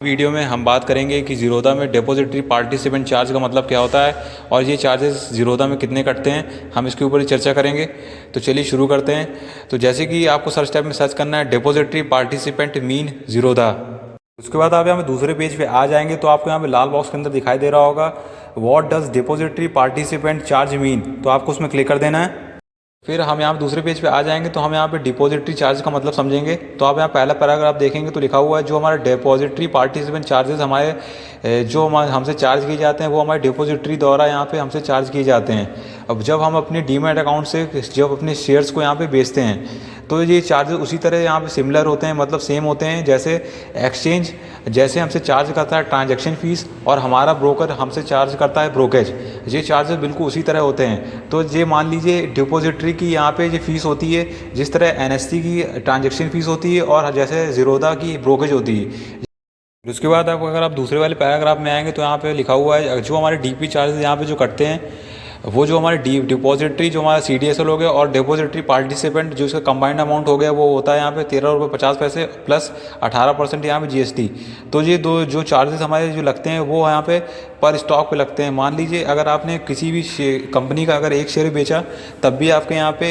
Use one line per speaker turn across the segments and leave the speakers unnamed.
Video में हम बात करेंगे कि ज़ीरोधा में डिपॉजिटरी पार्टिसिपेंट चार्ज का मतलब क्या होता है और ये चार्जेस ज़ीरोधा में कितने कटते हैं, हम इसके ऊपर ही चर्चा करेंगे। तो चलिए शुरू करते हैं। तो जैसे कि आपको सर्च टैब में सर्च करना है डिपॉजिटरी पार्टिसिपेंट मीन ज़ीरोधा। उसके बाद आप यहाँ पे दूसरे पेज पे आ जाएंगे तो आपको यहाँ पे लाल बॉक्स के अंदर दिखाई दे रहा होगा what does depository participant charge mean, तो आपको उसमें क्लिक कर देना है। फिर हम यहाँ पे दूसरे पेज पे आ जाएंगे तो हम यहाँ पे डिपॉजिटरी चार्ज का मतलब समझेंगे। तो आप यहाँ पहला पैराग्राफ देखेंगे तो लिखा हुआ है जो हमारे डिपॉजिटरी पार्टिसिपेंट चार्जेस हमारे जो हमसे चार्ज किए जाते हैं वो हमारे डिपॉजिटरी द्वारा यहाँ पे हमसे चार्ज किए जाते हैं। अब जब हम अपने डीमैट अकाउंट से जब अपने शेयर्स को यहाँ पे बेचते हैं तो ये चार्जेस उसी तरह यहाँ पे सिमिलर होते हैं, मतलब सेम होते हैं जैसे एक्सचेंज जैसे हमसे चार्ज करता है ट्रांजैक्शन फ़ीस और हमारा ब्रोकर हमसे चार्ज करता है ब्रोकेज, ये चार्जेस बिल्कुल उसी तरह होते हैं। तो ये मान लीजिए डिपॉजिटरी की यहाँ पे ये फ़ीस होती है जिस तरह एनएससी की ट्रांजैक्शन फ़ीस होती है और जैसे ज़ीरोधा की ब्रोकेज होती है। उसके बाद आप अगर आप दूसरे वाले पैराग्राफ में आएंगे तो यहाँ पे लिखा हुआ है जो हमारे डीपी चार्जेस यहाँ पे जो कटते हैं वो जो हमारे डिपॉजिटरी जो हमारा CDSL हो गया और डिपॉजिटरी पार्टिसिपेंट जो इसका कंबाइंड अमाउंट हो गया वो होता है यहाँ पे 13 रुपये 50 पैसे प्लस 18% यहाँ पे GST। तो ये दो जो चार्जेस हमारे जो लगते हैं वो यहाँ पे पर स्टॉक पे लगते हैं। मान लीजिए अगर आपने किसी भी कंपनी का अगर एक शेयर बेचा तब भी आपके यहाँ पे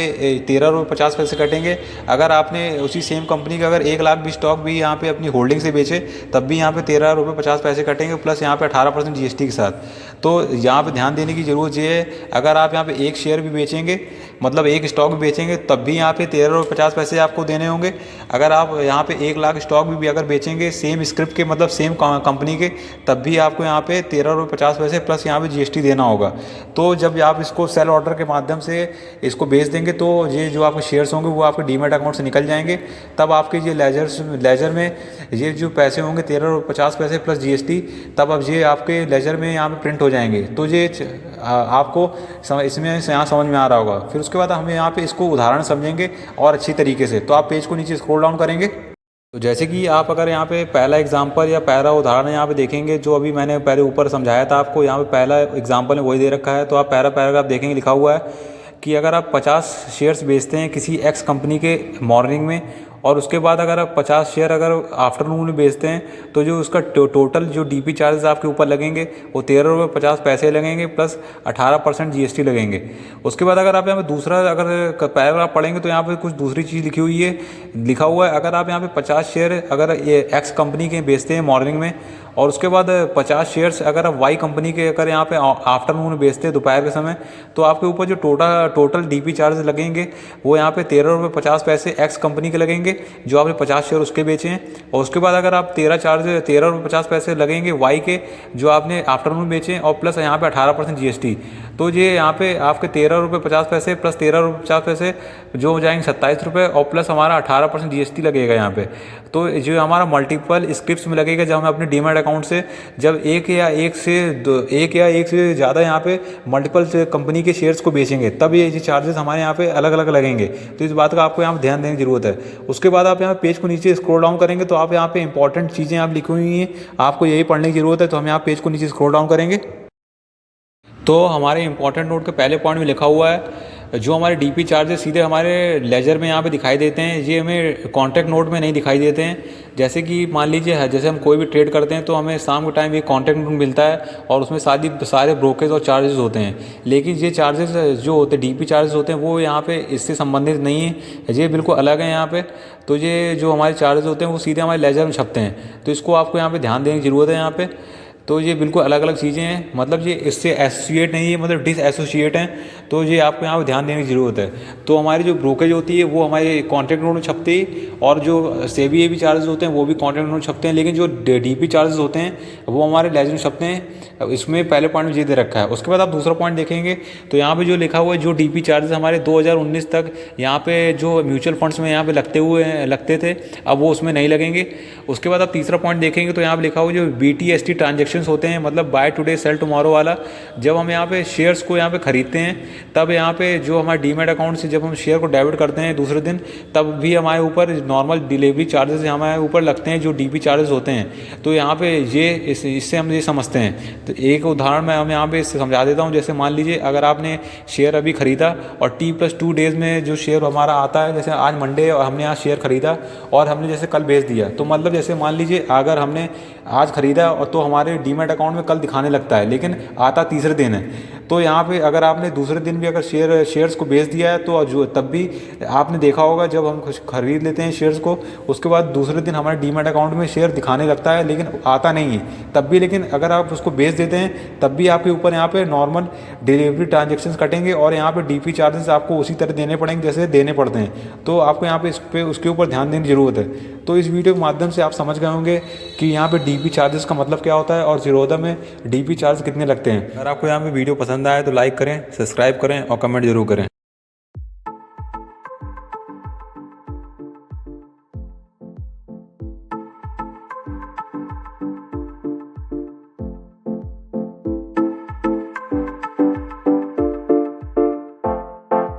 13 रुपये 50 पैसे कटेंगे। अगर आपने उसी सेम कंपनी का अगर 1 लाख भी स्टॉक भी यहाँ पे अपनी होल्डिंग से बेचे तब भी यहाँ पे 13 रुपये 50 पैसे कटेंगे प्लस यहाँ पे 18% GST के साथ। तो यहाँ पे ध्यान देने की ज़रूरत ये है अगर आप यहाँ पे एक शेयर भी बेचेंगे मतलब एक स्टॉक भी बेचेंगे तब भी यहाँ पे 13 रुपये 50 पैसे आपको देने होंगे। अगर आप यहाँ पे 1 लाख स्टॉक भी अगर बेचेंगे सेम स्क्रिप्ट के मतलब सेम कंपनी के तब भी आपको यहाँ पे 13 रुपये 50 पैसे प्लस यहाँ पे GST देना होगा। तो जब आप इसको सेल ऑर्डर के माध्यम से इसको बेच देंगे तो ये जो आपके शेयर्स होंगे वो आपके डीमैट अकाउंट से निकल जाएंगे। तब आपके ये लेजर में ये जो पैसे होंगे 13 रुपये 50 पैसे प्लस GST तब अब ये आपके लेजर में यहाँ पे प्रिंट हो जाएंगे। तो ये आपको इसमें यहाँ समझ में आ रहा होगा। फिर उसके बाद हम यहाँ पे इसको उदाहरण समझेंगे और अच्छी तरीके से। तो आप पेज को नीचे स्क्रॉल डाउन करेंगे तो जैसे कि आप अगर यहाँ पे पहला एग्जांपल या पहला उदाहरण यहाँ पे देखेंगे जो अभी मैंने पहले ऊपर समझाया था आपको, यहाँ पे पहला एग्जांपल में वही दे रखा है। तो आप पहला पैराग्राफ देखेंगे लिखा हुआ है कि अगर आप 50 शेयर्स बेचते हैं किसी एक्स कंपनी के मॉर्निंग में और उसके बाद अगर आप 50 शेयर अगर आफ्टरनून में बेचते हैं तो जो उसका टोटल जो DP चार्जेस आपके ऊपर लगेंगे वो 13 रुपये 50 पैसे लगेंगे प्लस 18% GST लगेंगे। उसके बाद अगर आप यहाँ पे दूसरा अगर पैराग्राफ पढ़ेंगे तो यहाँ पे कुछ दूसरी चीज़ लिखी हुई है, लिखा हुआ है अगर आप यहाँ पे 50 शेयर अगर ये एक्स कंपनी के बेचते हैं मॉर्निंग में और उसके बाद 50 शेयर्स अगर आप वाई कंपनी के अगर यहाँ पे आफ्टरनून में बेचते हैं दोपहर के समय तो आपके ऊपर जो टोटल DP चार्ज लगेंगे वो यहाँ पे 13 रुपये 50 पैसे एक्स कंपनी के लगेंगे जो आपने 50 शेयर उसके बेचे हैं। और उसके बाद अगर आप 13 रुपये 50 पैसे लगेंगे वाई के जो आपने आफ्टरनून बेचे हैं और प्लस यहाँ पे 18% GST। तो ये यहाँ पे आपके 13 रुपये 50 पैसे प्लस 13 रुपये 50 पैसे जो हो जाएंगे 27 रुपये और प्लस हमारा 18% GST लगेगा यहाँ पे। तो जो हमारा मल्टीपल स्क्रिप्ट्स में लगेगा जब हम अपने डीमैट अकाउंट से जब एक या एक से ज़्यादा यहाँ पे मल्टीपल कंपनी के शेयर्स को बेचेंगे तब ये चार्जेस हमारे यहाँ पे अलग अलग लगेंगे। तो इस बात का आपको यहाँ पे ध्यान देने की ज़रूरत है। उसके बाद आप यहाँ पेज को नीचे स्क्रॉल डाउन करेंगे तो आप यहाँ पे इंपॉर्टेंट चीज़ें आप लिखी हुई हैं, आपको यही पढ़ने की ज़रूरत है। तो हम यहाँ पेज को नीचे स्क्रॉल डाउन करेंगे तो हमारे इंपॉर्टेंट नोट के पहले पॉइंट में लिखा हुआ है जो हमारे DP चार्जेस सीधे हमारे लेजर में यहाँ पे दिखाई देते हैं, ये हमें कॉन्टैक्ट नोट में नहीं दिखाई देते हैं। जैसे कि मान लीजिए जैसे हम कोई भी ट्रेड करते हैं तो हमें शाम के टाइम एक कॉन्टैक्ट नोट मिलता है और उसमें सारे ब्रोकेज और चार्जेस होते हैं। लेकिन ये चार्जेस जो होते हैं DP चार्जेस होते हैं वो यहाँ पे इससे संबंधित नहीं है, ये बिल्कुल अलग है यहाँ पे। तो ये जो हमारे चार्जेस होते हैं वो सीधे हमारे लेजर में छपते हैं। तो इसको आपको यहाँ पे ध्यान देने की ज़रूरत है यहाँ पे। तो ये बिल्कुल अलग अलग चीज़ें हैं, मतलब ये इससे एसोसिएट नहीं है, मतलब डिसएसोसिएट हैं। तो ये आपको यहाँ पर ध्यान देने की ज़रूरत है। तो हमारी जो ब्रोकेज होती है वो हमारे कॉन्ट्रैक्ट नोट में छपती है और जो सेबी एबी चार्जेस होते हैं वो भी कॉन्ट्रैक्ट नोट में छपते हैं। लेकिन जो DP चार्जेस होते हैं वो हमारे लेजर में छपते हैं। इसमें पहले पॉइंट में ये दे रखा है। उसके बाद आप दूसरा पॉइंट देखेंगे तो यहाँ पे जो लिखा हुआ है जो DP चार्जेस हमारे 2019 तक यहाँ पे जो म्यूचुअल फंड्स में यहाँ पे लगते थे अब वो उसमें नहीं लगेंगे। उसके बाद आप तीसरा पॉइंट देखेंगे तो यहाँ पे लिखा हुआ जो BTST ट्रांजेक्शन्स होते हैं मतलब बाय टुडे सेल टुमारो वाला, जब हम यहाँ पे शेयर्स को यहाँ पे खरीदते हैं तब यहाँ पे जो हमारे डीमैट अकाउंट से जब हम शेयर को डेबिट करते हैं दूसरे दिन तब भी हमारे ऊपर नॉर्मल डिलीवरी चार्जेस हमारे ऊपर लगते हैं जो DP चार्जेस होते हैं। तो यहाँ पे ये इससे हम ये समझते हैं। तो एक उदाहरण मैं यहाँ पे इससे समझा देता हूँ। जैसे मान लीजिए अगर आपने शेयर अभी ख़रीदा और T+2 डेज़ में जो शेयर हमारा आता है, जैसे आज मंडे और हमने आज शेयर ख़रीदा और हमने जैसे कल बेच दिया, तो मतलब जैसे मान लीजिए अगर हमने आज ख़रीदा और तो हमारे डीमैट अकाउंट में कल दिखाने लगता है, लेकिन आता तीसरे दिन है। तो यहाँ पे अगर आपने दूसरे दिन भी अगर शेयर्स को बेच दिया है तो जो तब भी आपने देखा होगा, जब हम कुछ खरीद लेते हैं शेयर्स को, उसके बाद दूसरे दिन हमारे डीमैट अकाउंट में शेयर दिखाने लगता है लेकिन आता नहीं है तब भी। लेकिन अगर आप उसको बेच देते हैं तब भी आपके ऊपर यहाँ पे नॉर्मल डिलीवरी ट्रांजेक्शन्स कटेंगे और यहाँ पे डीपी चार्जेस आपको उसी तरह देने पड़ेंगे जैसे देने पड़ते हैं। तो आपको यहाँ पे इस पे उसके ऊपर ध्यान देने की ज़रूरत है। तो इस वीडियो के माध्यम से आप समझ गए होंगे कि यहाँ पे डीपी चार्जेस का मतलब क्या होता है और ज़ीरोधा में डीपी चार्ज कितने लगते हैं। अगर आपको यहाँ पे वीडियो पसंद आए तो लाइक करें, सब्सक्राइब करें और कमेंट जरूर करें।